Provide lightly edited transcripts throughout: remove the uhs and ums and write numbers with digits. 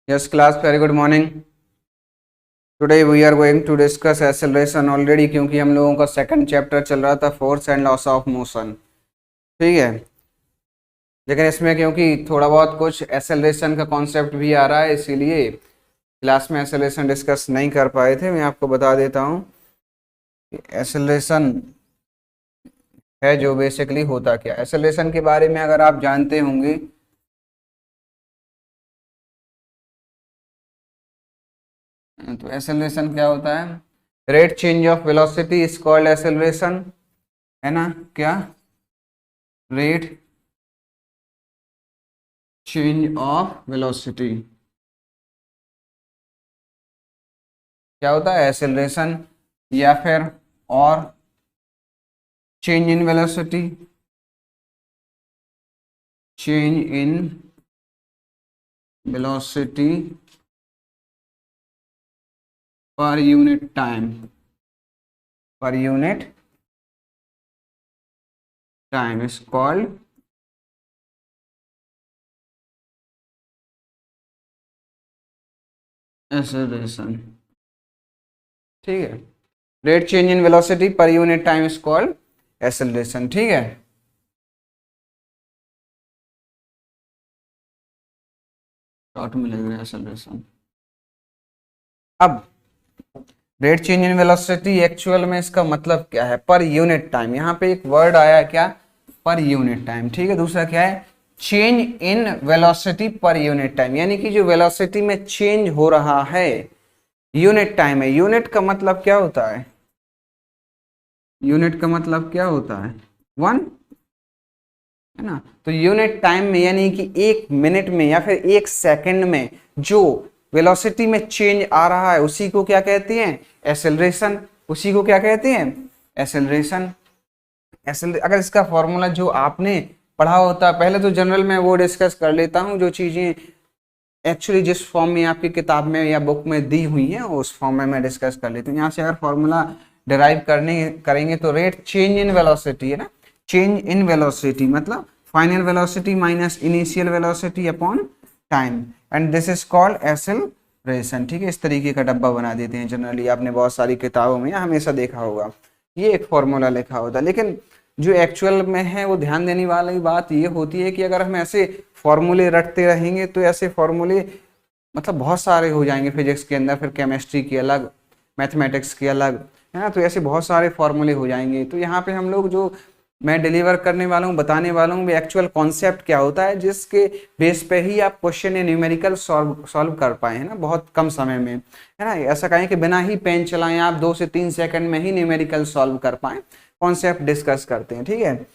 Yes, class, very good morning. Today we are going to discuss acceleration already क्योंकि हम लोगों का second chapter चल रहा था force and loss of motion. ठीक है, लेकिन इसमें क्योंकि थोड़ा बहुत कुछ एक्सेलरेशन का कॉन्सेप्ट भी आ रहा है, इसीलिए क्लास में एक्सेलरेशन डिस्कस नहीं कर पाए थे। मैं आपको बता देता हूँ कि एक्सेलरेशन है जो बेसिकली होता क्या। एक्सेलरेशन के बारे में अगर आप जानते होंगे तो एक्सेलरेशन क्या होता है, rate change of velocity is called acceleration, है ना। क्या रेट चेंज ऑफ वेलोसिटी क्या होता है, एक्सेलरेशन, या फिर और change in velocity, change in velocity per unit time, पर unit time is called acceleration. ठीक है, rate change in velocity per unit time is called acceleration. ठीक है, शॉर्ट में लग रहा है एक्सेलरेशन। अब rate change in velocity actual में इसका मतलब क्या है, पर यूनिट टाइम। यहाँ पे एक वर्ड आया है क्या, पर यूनिट टाइम। ठीक है, दूसरा क्या है, change in velocity per unit time, यानी कि जो वेलोसिटी में चेंज हो रहा है यूनिट टाइम है। यूनिट का मतलब क्या होता है, यूनिट का मतलब क्या होता है, वन, है ना। तो यूनिट टाइम में यानी कि एक मिनट में या फिर एक सेकंड में जो वेलोसिटी में चेंज आ रहा है उसी को क्या कहते हैं, एक्सेलरेशन। उसी को क्या कहते हैं, एक्सेलरेशन। अगर इसका फॉर्मूला जो आपने पढ़ा होता, पहले तो जनरल में वो डिस्कस कर लेता हूँ, जो चीजें एक्चुअली जिस फॉर्म में आपकी किताब में या बुक में दी हुई है उस फॉर्म में मैं डिस्कस कर लेता हूँ। यहाँ से अगर फॉर्मूला डिराइव करेंगे तो रेट चेंज इन वेलोसिटी, है ना, चेंज इन वेलोसिटी मतलब final velocity minus initial velocity upon time, and this is called acceleration. ठीक है, इस तरीके का डब्बा बना देते हैं जनरली, आपने बहुत सारी किताबों में हमेशा देखा होगा ये एक फॉर्मूला लिखा होता है। लेकिन जो एक्चुअल में है वो ध्यान देने वाली बात ये होती है कि अगर हम ऐसे फॉर्मूले रटते रहेंगे तो ऐसे फॉर्मूले मतलब बहुत सारे हो जाएंगे फिजिक्स के अंदर, फिर केमिस्ट्री की अलग, मैथमेटिक्स की अलग, है ना। तो ऐसे बहुत सारे फॉर्मूले हो जाएंगे। तो यहाँ पे हम लोग जो मैं डिलीवर करने वाला हूँ, बताने वाला हूँ, एक्चुअल कॉन्सेप्ट क्या होता है जिसके बेस पे ही आप क्वेश्चन या न्यूमेरिकल सॉल्व कर पाए, है ना, बहुत कम समय में, है ना। ऐसा कहें कि बिना ही पेन चलाएं आप 2 से 3 सेकंड में ही न्यूमेरिकल सॉल्व कर पाए, कॉन्सेप्ट डिस्कस करते हैं। ठीक है,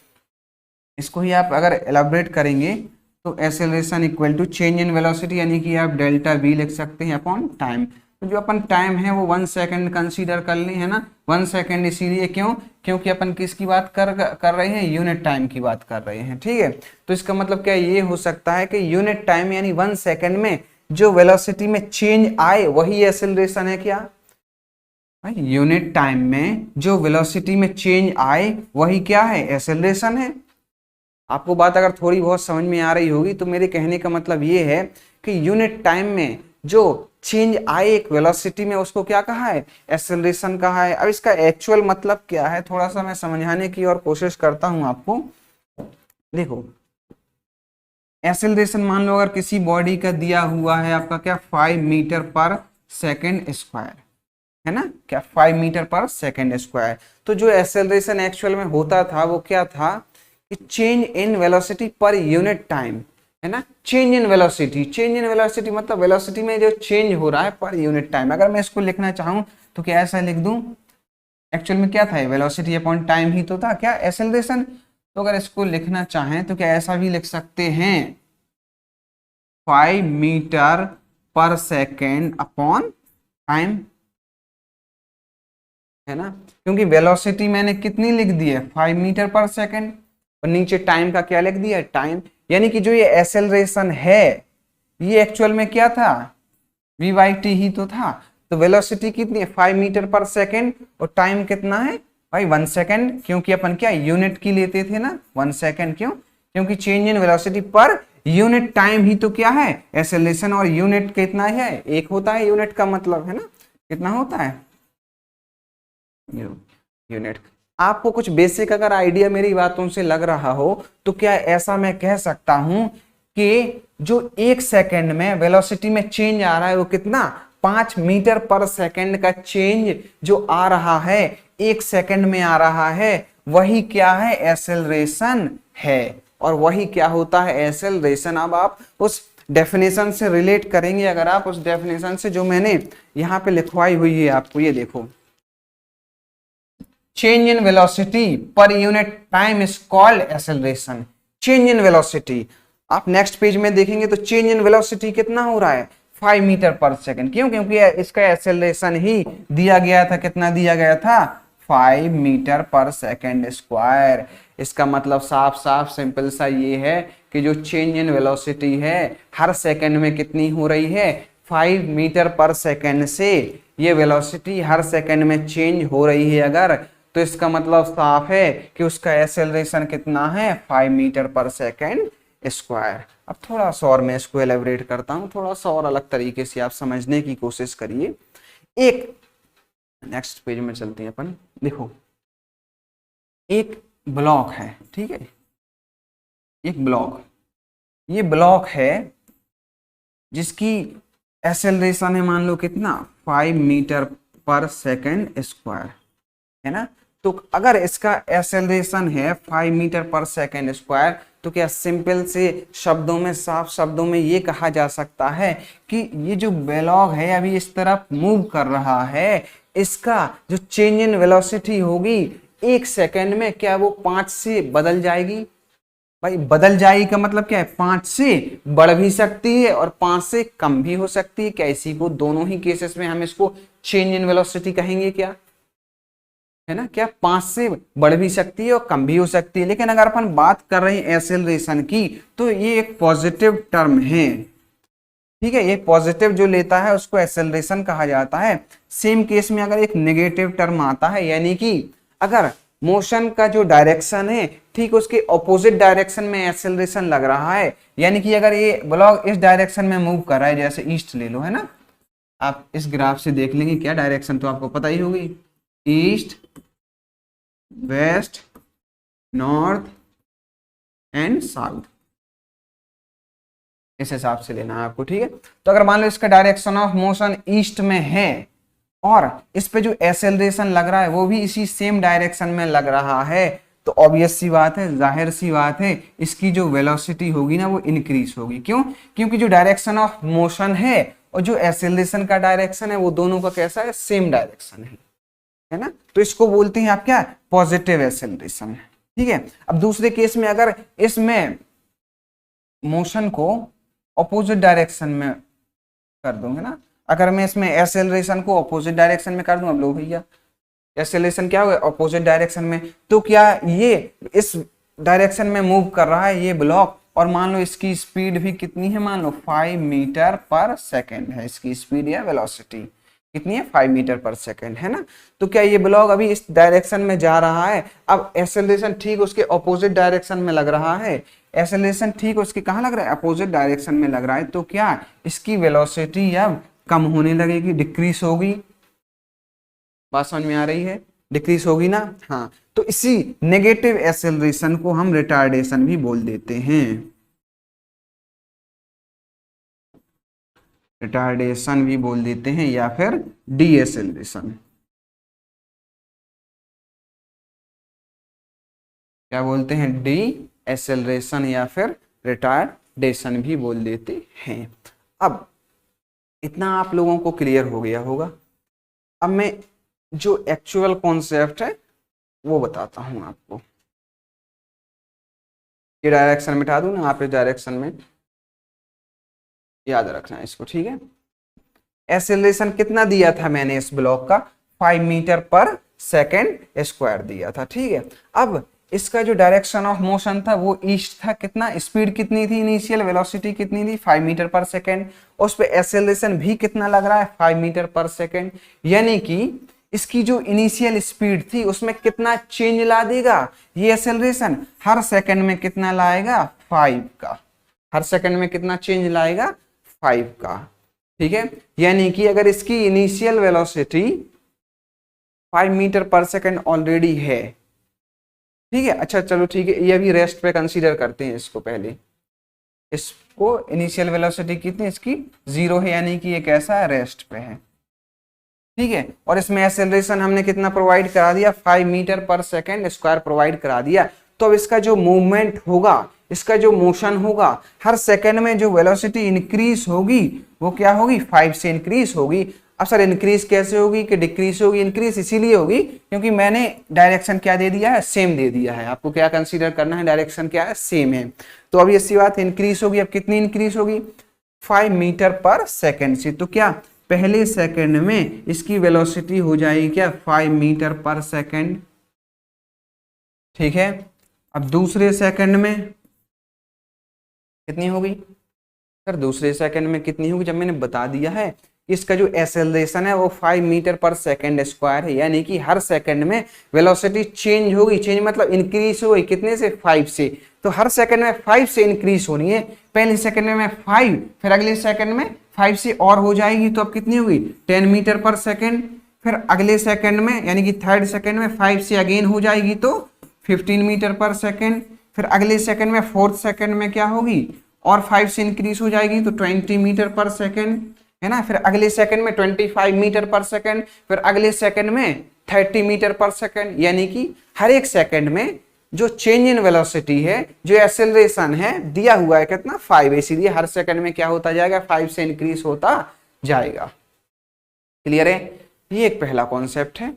इसको ही आप अगर एलाबरेट करेंगे तो acceleration equal to change in velocity, यानी कि आप डेल्टा वी लिख सकते हैं अपॉन टाइम। तो जो अपन टाइम है वो 1 सेकंड कंसीडर कर लें, है ना। 1 सेकंड इसीलिए क्यों, क्योंकि अपन किसकी बात कर रहे हैं, यूनिट टाइम की बात कर रहे हैं। ठीक है, तो इसका मतलब क्या ये हो सकता है कि यूनिट टाइम यानी 1 सेकंड में जो वेलोसिटी में चेंज आए वही एक्सेलरेशन है। क्या भाई, यूनिट टाइम में जो वेलोसिटी में चेंज आए वही क्या है, एक्सेलरेशन है। आपको बात अगर थोड़ी बहुत समझ में आ रही होगी तो मेरे कहने का मतलब ये है कि यूनिट टाइम में जो चेंज आए एक वेलोसिटी में उसको क्या कहा है, एक्सेलरेशन कहा है। अब इसका एक्चुअल मतलब क्या है थोड़ा सा मैं समझाने की और कोशिश करता हूं आपको। देखो, एक्सेलरेशन मान लो अगर किसी बॉडी का दिया हुआ है आपका क्या, 5 मीटर पर सेकेंड स्क्वायर, है ना, क्या 5 मीटर पर सेकेंड स्क्वायर। तो जो एक्सेलरेशन एक्चुअल में होता था वो क्या था कि change in velocity per unit time, है ना। Change in velocity, change in velocity मतलब वेलोसिटी में जो चेंज हो रहा है पर यूनिट टाइम। अगर मैं इसको लिखना चाहूं तो क्या ऐसा लिख दूं, एक्चुअल में क्या था, वेलोसिटी अपॉन टाइम ही तो था क्या, एक्सेलरेशन। तो अगर इसको लिखना चाहें तो क्या ऐसा भी लिख सकते हैं, 5 मीटर पर सेकेंड अपॉन टाइम, है ना। क्योंकि वेलोसिटी मैंने कितनी लिख दी है, 5 मीटर पर सेकेंड, और नीचे टाइम का क्या लिख दिया, टाइम। यानी कि जो ये एक्सेलरेशन है ये एक्चुअल में क्या था, v/t ही तो था। तो वेलोसिटी कितनी है, 5 मीटर पर सेकेंड, और टाइम कितना है भाई 1 सेकेंड, क्योंकि अपन क्या यूनिट की लेते थे ना, 1 सेकेंड। क्यों, क्योंकि change in velocity per unit time ही तो क्या है, एक्सेलरेशन, और यूनिट कितना है, एक होता है यूनिट का मतलब, है ना, कितना होता है यूनिट। आपको कुछ बेसिक अगर आइडिया मेरी बातों से लग रहा हो तो क्या ऐसा मैं कह सकता हूं कि जो एक सेकंड में वेलोसिटी में चेंज आ रहा है वो कितना, 5 मीटर पर सेकंड का चेंज जो आ रहा है, एक सेकंड में आ रहा है, वही क्या है, एक्सेलरेशन है। और वही क्या होता है, एक्सेलरेशन। अब आप उस डेफिनेशन से रिलेट करेंगे, अगर आप उस डेफिनेशन से जो मैंने यहां पे लिखवाई हुई है आपको, ये देखो, change in velocity per unit time is called acceleration। change in velocity, आप नेक्स्ट पेज में देखेंगे तो चेंज इन वेलोसिटी कितना हो रहा है, 5 मीटर पर सेकंड। क्यों, क्योंकि इसका एक्सेलरेशन ही दिया गया था, कितना दिया गया था, 5 मीटर पर सेकंड स्क्वायर। इसका मतलब साफ साफ सिंपल सा ये है कि जो चेंज इन वेलोसिटी है हर सेकंड में कितनी हो रही है, 5 मीटर पर सेकंड से ये वेलोसिटी हर सेकंड में चेंज हो रही है अगर, तो इसका मतलब साफ है कि उसका एक्सेलरेशन कितना है, 5 मीटर पर सेकंड स्क्वायर। अब थोड़ा सा और मैं इसको एलेबरेट करता हूं, थोड़ा सा और अलग तरीके से आप समझने की कोशिश करिए। एक नेक्स्ट पेज में चलते हैं अपन। देखो, एक ब्लॉक है, ठीक है, एक ब्लॉक, ये ब्लॉक है जिसकी एक्सेलरेशन है मान लो कितना, 5 मीटर पर सेकंड स्क्वायर, है ना। तो अगर इसका एक्सेलरेशन है 5 मीटर पर सेकंड स्क्वायर, तो क्या सिंपल से शब्दों में, साफ शब्दों में ये कहा जा सकता है कि ये जो ब्लॉक है अभी इस तरफ मूव कर रहा है, इसका जो चेंज इन वेलोसिटी होगी एक सेकंड में, क्या वो 5 से बदल जाएगी। भाई बदल जाएगी का मतलब क्या है, 5 से बढ़ भी सकती है और 5 से कम भी हो सकती है। क्या इसी को, दोनों ही केसेस में हम इसको चेंज इन वेलोसिटी कहेंगे क्या, है ना। क्या 5 से बढ़ भी सकती है और कम भी हो सकती है। लेकिन अगर अपन बात कर रहे हैं एक्सेलरेशन की, तो ये एक पॉजिटिव टर्म है, ठीक है। ये पॉजिटिव जो लेता है उसको एक्सेलरेशन कहा जाता है। सेम केस में अगर एक नेगेटिव टर्म आता है, यानी कि अगर मोशन का जो डायरेक्शन है ठीक उसके ऑपोजिट डायरेक्शन में एक्सेलरेशन लग रहा है, यानी कि अगर ये ब्लॉक इस डायरेक्शन में मूव कर रहा है, जैसे ईस्ट ले लो, है ना, आप इस ग्राफ से देख लेंगे क्या डायरेक्शन तो आपको पता ही होगी, east, west, north and south, इस हिसाब से लेना है आपको, ठीक है। तो अगर मान लो इसका डायरेक्शन ऑफ मोशन ईस्ट में है और इस पे जो एक्सेलरेशन लग रहा है वो भी इसी सेम डायरेक्शन में लग रहा है, तो ऑब्वियस सी बात है, जाहिर सी बात है, इसकी जो वेलोसिटी होगी ना वो इंक्रीज होगी। क्यों, क्योंकि जो डायरेक्शन ऑफ मोशन है और जो एक्सेलरेशन का डायरेक्शन है वो दोनों का कैसा है, सेम डायरेक्शन है ना। तो इसको बोलते हैं आप क्या, पॉजिटिव एक्सेलरेशन, ठीक है। अब दूसरे केस में अगर इसमें मोशन को ऑपोजिट डायरेक्शन में कर दूंगे ना, अगर मैं इसमें एक्सेलरेशन को ऑपोजिट डायरेक्शन में कर दूं, अब लो भैया एक्सेलरेशन क्या होगा, ऑपोजिट डायरेक्शन में, तो क्या ये इस डायरेक्शन में मूव कर रहा है ये ब्लॉक, और मान लो इसकी स्पीड भी कितनी है, मान लो 5 मीटर पर सेकेंड है इसकी स्पीड या वेलोसिटी, कितनी है, 5 मीटर पर सेकेंड, है ना। तो क्या ये ब्लॉक अभी इस डायरेक्शन में जा रहा है, अब एक्सेलरेशन ठीक उसके ऑपोजिट डायरेक्शन में लग रहा है, एक्सेलरेशन ठीक उसके कहाँ लग रहा है, अपोजिट डायरेक्शन में लग रहा है, तो क्या इसकी वेलोसिटी अब कम होने लगेगी, डिक्रीज होगी। बात समझ में आ रही है, डिक्रीज होगी ना, हाँ। तो इसी नेगेटिव एक्सेलरेशन को हम रिटार्डेशन भी बोल देते हैं, रिटार्डेशन भी बोल देते हैं, या फिर डी एक्सेलरेशन, क्या बोलते हैं, डी एक्सेलरेशन या फिर रिटार्डेशन भी बोल देते हैं। अब इतना आप लोगों को क्लियर हो गया होगा। अब मैं जो एक्चुअल कॉन्सेप्ट है वो बताता हूं आपको। ये डायरेक्शन मिटा दूं ना, आप इस डायरेक्शन में याद रखना है इसको, ठीक है। एक्सेलरेशन कितना दिया था मैंने इस ब्लॉक का, 5 मीटर पर सेकेंड स्क्वायर दिया था, ठीक है। अब इसका जो डायरेक्शन ऑफ मोशन था वो ईस्ट था, कितना, स्पीड कितनी थी, इनिशियल वेलोसिटी कितनी थी, 5 मीटर पर सेकेंड, उस पे एक्सेलरेशन भी कितना लग रहा है, 5 मीटर पर सेकेंड, यानी कि इसकी जो इनिशियल स्पीड थी उसमें कितना चेंज ला देगा ये एक्सेलरेशन, हर सेकंड में कितना लाएगा, 5 का, हर सेकंड में कितना चेंज लाएगा, 5 का। ठीक है, यानी कि अगर इसकी इनिशियल वेलोसिटी 5 मीटर पर सेकंड ऑलरेडी है, ठीक है, अच्छा चलो ठीक है, ये अभी रेस्ट पे कंसीडर करते हैं इसको। पहले इसको इनिशियल वेलोसिटी कितनी इसकी 0 है, यानी कि ये कैसा है, रेस्ट पे है। ठीक है, और इसमें एक्सेलरेशन हमने कितना प्रोवाइड करा दिया, 5 मीटर पर सेकंड स्क्वायर प्रोवाइड करा दिया। तो अब इसका जो मूवमेंट होगा, इसका जो मोशन होगा, हर सेकंड में जो वेलोसिटी इंक्रीज होगी वो क्या होगी, 5 से इंक्रीज होगी। अब सर इंक्रीज कैसे होगी कि डिक्रीज होगी, इंक्रीज इसीलिए होगी क्योंकि मैंने डायरेक्शन क्या दे दिया है, सेम दे दिया है। आपको क्या कंसीडर करना है, डायरेक्शन क्या है, सेम है। तो अब ये सी बात इंक्रीज होगी, अब कितनी इंक्रीज होगी, 5 मीटर पर सेकंड से। तो क्या पहले सेकंड में इसकी वेलोसिटी हो जाएगी क्या, 5 मीटर पर सेकंड। ठीक है, अब दूसरे सेकंड में कितनी होगी सर, दूसरे सेकंड में कितनी होगी, जब मैंने बता दिया है इसका जो एक्सेलरेशन है वो 5 मीटर पर सेकंड स्क्वायर है, यानी कि हर सेकंड में वेलोसिटी चेंज होगी। चेंज मतलब इंक्रीज होगी, कितने से, 5 से। तो हर सेकंड में 5 से इंक्रीज होनी है। पहले सेकंड में 5, फिर अगले सेकंड में 5 से और हो जाएगी, तो अब कितनी होगी, 10 मीटर पर सेकंड। फिर अगले सेकंड में यानी कि थर्ड सेकंड में 5 से अगेन हो जाएगी तो 15 मीटर पर सेकंड। फिर अगले सेकंड में फोर्थ सेकंड में क्या होगी, और 5 से इंक्रीज हो जाएगी तो 20 मीटर पर सेकंड, है ना। फिर अगले सेकंड में 25 मीटर पर सेकंड, फिर अगले सेकंड में 30 मीटर पर सेकंड। यानी कि हर एक सेकंड में जो चेंज इन वेलोसिटी है, जो एक्सेलरेशन है, दिया हुआ है कितना, 5, इसीलिए हर सेकंड में क्या होता जाएगा, 5 से इंक्रीज होता जाएगा। क्लियर है, ये एक पहला कॉन्सेप्ट है।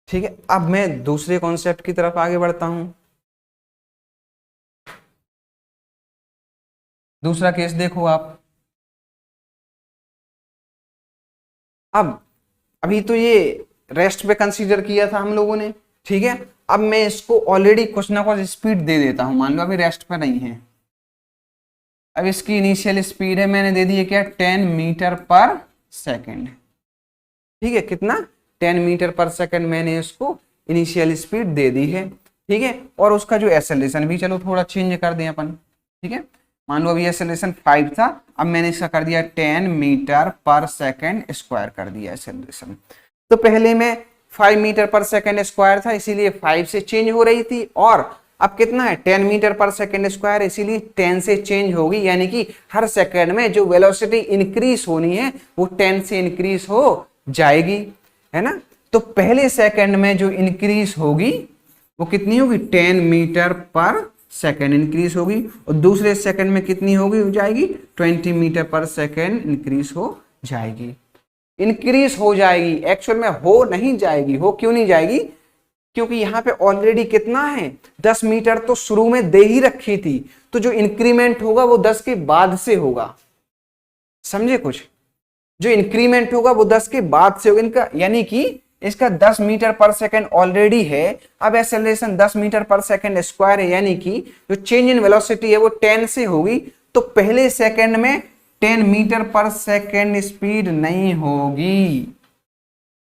ठीक है, अब मैं दूसरे कॉन्सेप्ट की तरफ आगे बढ़ता हूं। दूसरा केस देखो आप। अब अभी तो ये रेस्ट पे कंसीडर किया था हम लोगों ने, ठीक है। अब मैं इसको ऑलरेडी कुछ ना कुछ स्पीड दे देता हूं, मान लो अभी रेस्ट पे नहीं है। अब इसकी इनिशियल स्पीड है, मैंने दे दी है क्या, 10 मीटर पर सेकंड। ठीक है, कितना, 10 मीटर पर सेकंड मैंने इसको इनिशियल स्पीड दे दी है। ठीक है, और उसका जो एक्सेलरेशन भी चलो थोड़ा चेंज कर दें अपन। ठीक है, मान लो अभी एक्सेलरेशन 5 था, अब मैंने इसका कर दिया 10 मीटर पर सेकंड स्क्वायर कर दिया एक्सेलरेशन। तो पहले में 5 मीटर पर सेकंड स्क्वायर था, इसीलिए 5 से चेंज हो रही थी, और अब कितना है, 10 मीटर पर सेकंड स्क्वायर, इसीलिए 10 से चेंज होगी। यानी कि हर सेकंड में जो वेलोसिटी इंक्रीज होनी है वो 10 से इंक्रीज हो जाएगी, है ना। तो पहले सेकंड में जो इंक्रीज होगी वो कितनी होगी, 10 मीटर पर सेकंड इंक्रीज होगी, और दूसरे सेकंड में कितनी होगी, हो जाएगी 20 मीटर पर सेकंड इंक्रीज हो जाएगी। इंक्रीज हो जाएगी, एक्चुअल में हो नहीं जाएगी। हो क्यों नहीं जाएगी, क्योंकि यहाँ पे ऑलरेडी कितना है, 10 मीटर तो शुरू में दे ही रखी थी, तो जो इंक्रीमेंट होगा वो 10 के बाद से होगा। समझे कुछ, जो इंक्रीमेंट होगा वो 10 के बाद से होगा इनका, यानी कि इसका 10 मीटर पर सेकंड ऑलरेडी है। अब एक्सेलरेशन 10 मीटर पर सेकंड स्क्वायर है, यानी कि जो चेंज इन वेलोसिटी है वो 10 से होगी। तो पहले सेकंड में 10 मीटर पर सेकंड स्पीड नहीं होगी।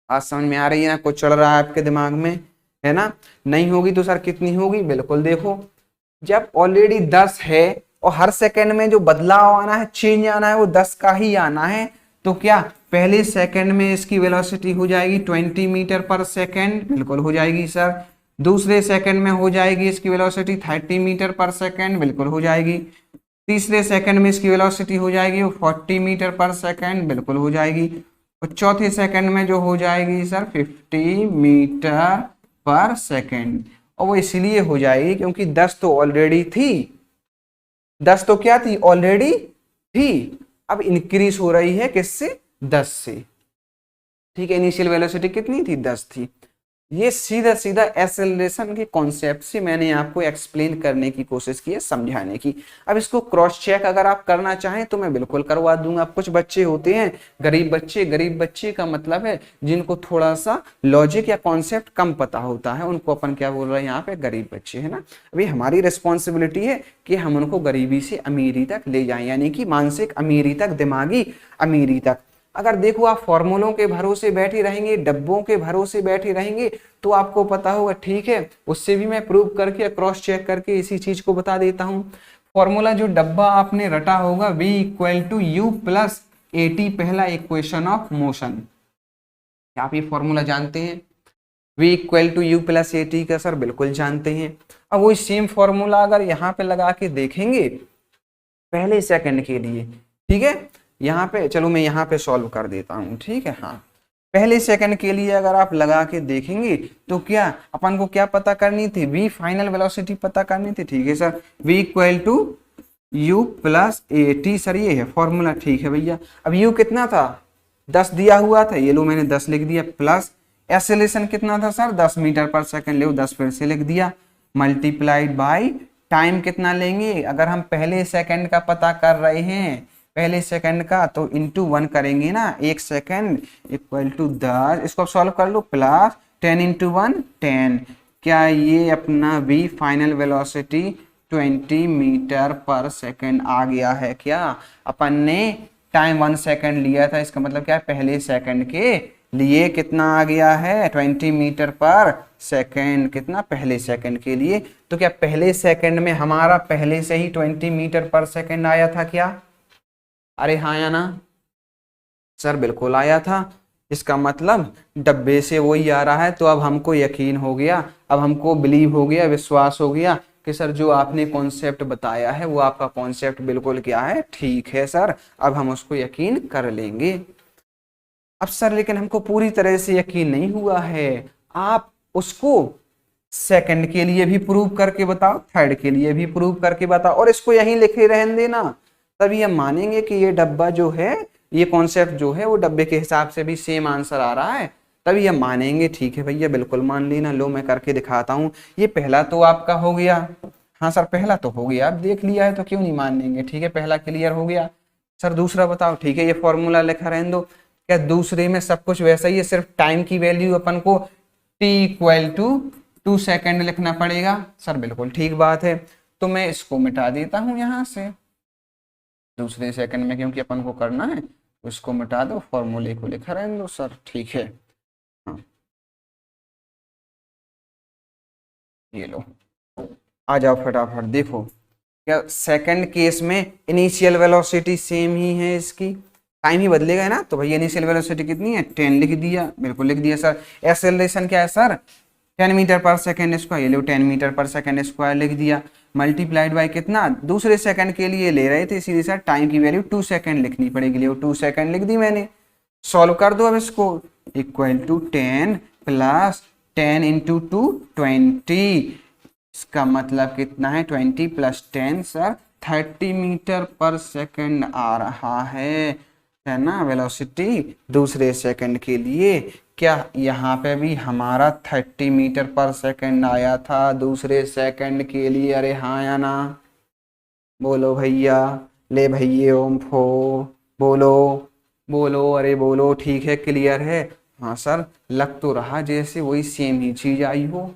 आज समझ में आ रही है ना, कुछ चल रहा है आपके दिमाग में, है ना। नहीं होगी तो सर कितनी होगी, बिल्कुल देखो, जब ऑलरेडी 10 है और हर सेकंड में जो बदलाव आना है, चेंज आना है, वो 10 का ही आना है, तो क्या पहले सेकंड में इसकी वेलोसिटी हो जाएगी 20 मीटर पर सेकंड, बिल्कुल हो जाएगी सर। दूसरे सेकंड में हो जाएगी इसकी वेलोसिटी 30 मीटर पर सेकंड, बिल्कुल हो जाएगी। तीसरे सेकंड में इसकी वेलोसिटी हो जाएगी 40 मीटर पर सेकंड, बिल्कुल हो जाएगी। और चौथे सेकंड में जो हो जाएगी सर 50 मीटर पर सेकंड, और वो इसलिए हो जाएगी क्योंकि 10 तो ऑलरेडी थी, 10 तो क्या थी, ऑलरेडी थी। अब इंक्रीज हो रही है किससे, 10 से। ठीक है, इनिशियल वेलोसिटी कितनी थी, 10 थी। ये सीधा सीधा एक्सेलरेशन के कॉन्सेप्ट से मैंने आपको एक्सप्लेन करने की कोशिश की है, समझाने की। अब इसको क्रॉस चेक अगर आप करना चाहें तो मैं बिल्कुल करवा दूंगा। कुछ बच्चे होते हैं गरीब बच्चे, गरीब बच्चे का मतलब है जिनको थोड़ा सा लॉजिक या कॉन्सेप्ट कम पता होता है, उनको अपन क्या बोल रहे हैं यहाँ पे, गरीब बच्चे, है ना। अभी हमारी रिस्पॉन्सिबिलिटी है कि हम उनको गरीबी से अमीरी तक ले जाएं, यानी कि मानसिक अमीरी तक, दिमागी अमीरी तक। अगर देखो आप फॉर्मूलों के भरोसे बैठे रहेंगे, डब्बों के भरोसे बैठे रहेंगे, तो आपको पता होगा, ठीक है, उससे भी मैं प्रूव करके क्रॉस चेक करके इसी चीज को बता देता हूं। फॉर्मूला जो डब्बा आपने रटा होगा v equal to u plus a t, पहला इक्वेशन ऑफ मोशन। क्या आप ये फॉर्मूला जानते हैं? v equal to u plus a t का सर बिल्कुल जानते हैं। अब वही सेम फॉर्मूला अगर यहाँ पे लगा के देखेंगे पहले सेकंड के लिए, ठीक है, यहाँ पे चलो मैं यहाँ पे सॉल्व कर देता हूँ, ठीक है। हाँ, पहले सेकंड के लिए अगर आप लगा के देखेंगे तो क्या अपन को क्या पता करनी थी? v फाइनल वेलोसिटी पता करनी थी, ठीक है sir. v equal to u plus a t, sir ये है फॉर्मूला, ठीक है भैया। अब u कितना था? 10 दिया हुआ था, ये लो मैंने 10 लिख दिया, प्लस एक्सेलरेशन कितना था सर? 10 मीटर पर सेकंड, ले 10 फिर से लिख दिया, मल्टीप्लाइड बाय टाइम कितना लेंगे? अगर हम पहले सेकंड का पता कर रहे हैं, पहले सेकंड का, तो इंटू 1 करेंगे ना, 1 सेकंड इक्वल टू 10, इसको सॉल्व कर लो, प्लस 10 इंटू 1 10। क्या ये अपना v फाइनल वेलोसिटी 20 मीटर पर सेकंड आ गया है? क्या अपन ने टाइम 1 सेकंड लिया था, इसका मतलब क्या है? पहले सेकंड के लिए कितना आ गया है? 20 मीटर पर सेकंड। कितना? पहले सेकंड के लिए। तो क्या पहले सेकंड में हमारा पहले से ही 20 मीटर पर सेकंड आया था क्या? अरे हाँ या ना सर? बिल्कुल आया था। इसका मतलब डब्बे से वही आ रहा है। तो अब हमको यकीन हो गया, अब हमको बिलीव हो गया, विश्वास हो गया कि सर जो आपने कॉन्सेप्ट बताया है वो आपका कॉन्सेप्ट बिल्कुल क्या है? ठीक है सर, अब हम उसको यकीन कर लेंगे। अब सर लेकिन हमको पूरी तरह से यकीन नहीं हुआ है, आप उसको सेकंड के लिए भी प्रूव करके बताओ, थर्ड के लिए भी प्रूव करके बताओ, और इसको यहीं लिखे रहने देना, तभी हम मानेंगे कि ये डब्बा जो है, ये कॉन्सेप्ट जो है वो डब्बे के हिसाब से भी सेम आंसर आ रहा है, तभी हम मानेंगे। ठीक है भैया, बिल्कुल मान लेना। लो मैं करके दिखाता हूँ। ये पहला तो आपका हो गया। हाँ सर, पहला तो हो गया, आप देख लिया है तो क्यों नहीं मान लेंगे। ठीक है, पहला क्लियर हो गया। सर दूसरा बताओ। ठीक है, ये फॉर्मूला लिखा रहने दो। क्या दूसरे में सब कुछ वैसा ही है, सिर्फ टाइम की वैल्यू अपन को t इक्वल टू 2 सेकेंड लिखना पड़ेगा? सर बिल्कुल ठीक बात है, तो मैं इसको मिटा देता हूँ यहाँ से दूसरे सेकंड में, क्योंकि अपन को करना है। उसको मिटा दो, फॉर्मूले को लिखा रहने दो सर। ठीक है, हाँ ये लो, आ जाओ फटाफट। देखो क्या सेकंड केस में इनिशियल वेलोसिटी सेम ही है, इसकी टाइम ही बदलेगा है ना, तो भैया इनिशियल वेलोसिटी कितनी है? 10 लिख दिया, बिल्कुल लिख दिया सर। एक्सेलरेशन क्या है सर? 10 मीटर पर सेकेंड स्क्वायर, ये लो 10 मीटर पर सेकेंड स्क्वायर लिख दिया, मल्टीप्लाइड बाय कितना? दूसरे सेकंड के लिए ले रहे थे, इसीलिए सर टाइम की वैल्यू 2 सेकंड लिखनी पड़ेगी, लिए 2 सेकंड लिख दी मैंने। सॉल्व कर दो अब इसको, इक्वल टू 10 प्लस 10 इंटू 2 20, इसका मतलब कितना है? 20 प्लस 10 सर 30 मीटर पर सेकंड आ रहा है ना वेलोसिटी दूसरे सेकंड के लिए। क्या यहाँ पे भी हमारा 30 मीटर पर सेकंड आया था दूसरे सेकंड के लिए? अरे हाँ या ना? बोलो भैया, ले भैया ओम फो, बोलो बोलो, अरे बोलो। ठीक है, क्लियर है? हाँ सर, लग तो रहा जैसे वही सेम ही चीज आई हो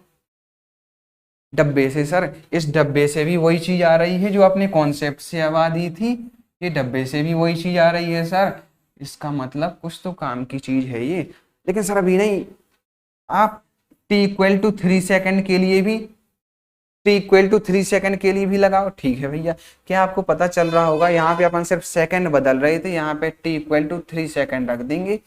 डब्बे से। सर इस डब्बे से भी वही चीज आ रही है जो आपने कॉन्सेप्ट से हवा दी थी, ये डब्बे से भी वही चीज आ रही है सर। इसका मतलब कुछ तो काम की चीज है ये। लेकिन सर अभी नहीं, आप t इक्वल टू 3 सेकंड के लिए भी, t इक्वल टू 3 सेकंड के लिए भी लगाओ। ठीक है भैया, क्या आपको पता चल रहा होगा, यहाँ पे अपन सिर्फ सेकंड बदल रहे थे, यहाँ पे t इक्वल टू 3 सेकंड रख देंगे,